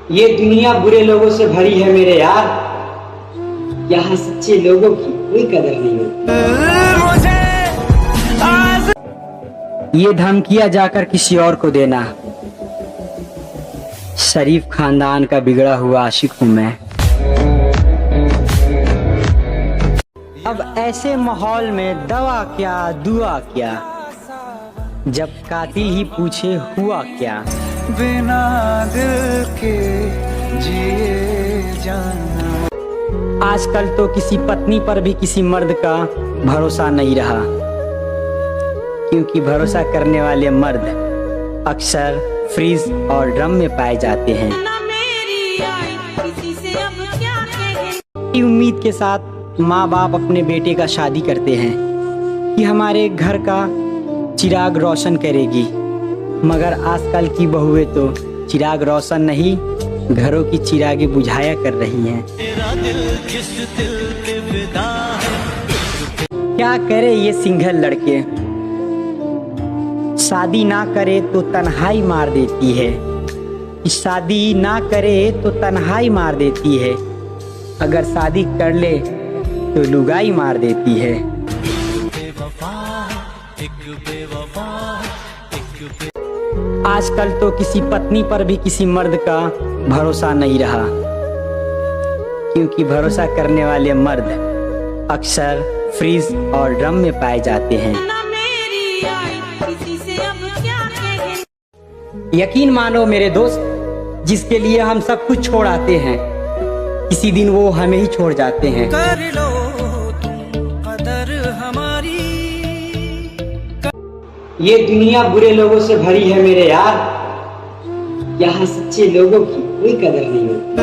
ये दुनिया बुरे लोगों से भरी है मेरे यार, यहाँ सच्चे लोगों की कोई कदर नहीं होती। ये धमकियां जाकर किसी और को देना, शरीफ खानदान का बिगड़ा हुआ आशिक हूँ मैं। अब ऐसे माहौल में दवा क्या दुआ क्या, जब कातिल ही पूछे हुआ क्या। बिना दिल के जिए जाना। आजकल तो किसी पत्नी पर भी किसी मर्द का भरोसा नहीं रहा, क्योंकि भरोसा करने वाले मर्द अक्सर फ्रीज और ड्रम में पाए जाते हैं। इस उम्मीद के साथ माँ बाप अपने बेटे का शादी करते हैं कि हमारे घर का चिराग रोशन करेगी, मगर आजकल की बहुएं तो चिराग रोशन नहीं, घरों की चिरागे बुझाया कर रही हैं। क्या करे ये सिंगल लड़के, शादी ना करे तो तन्हाई मार देती है, शादी ना करे तो तन्हाई मार देती है, अगर शादी कर ले तो लुगाई मार देती है। आजकल तो किसी पत्नी पर भी किसी मर्द का भरोसा नहीं रहा, क्योंकि भरोसा करने वाले मर्द अक्सर फ्रीज और ड्रम में पाए जाते हैं। यकीन मानो मेरे दोस्त, जिसके लिए हम सब कुछ छोड़ आते हैं, किसी दिन वो हमें ही छोड़ जाते हैं। कर लो तुम कदर हमारी। ये दुनिया बुरे लोगों से भरी है मेरे यार, यहाँ सच्चे लोगों की कोई कदर नहीं होती।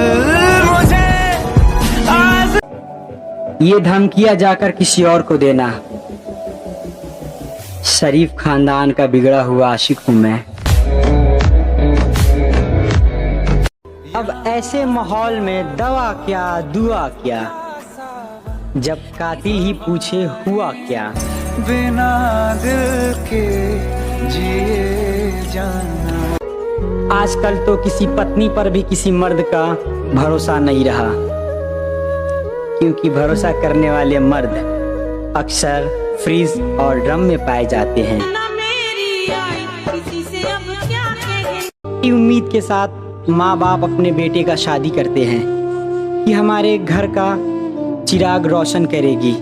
ये धमकियां जाकर किसी और को देना, शरीफ खानदान का बिगड़ा हुआ आशिक हूँ मैं। अब ऐसे माहौल में दवा क्या दुआ क्या, जब कातिल ही पूछे हुआ क्या। बिना दिल के जिए जाना। आजकल तो किसी पत्नी पर भी किसी मर्द का भरोसा नहीं रहा, क्योंकि भरोसा करने वाले मर्द अक्सर फ्रीज और ड्रम में पाए जाते हैं। इस उम्मीद के साथ माँ बाप अपने बेटे का शादी करते हैं कि हमारे घर का चिराग रोशन करेगी,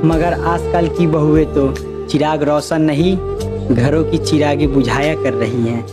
मगर आजकल की बहुएं तो चिराग रोशन नहीं, घरों की चिरागे बुझाया कर रही हैं।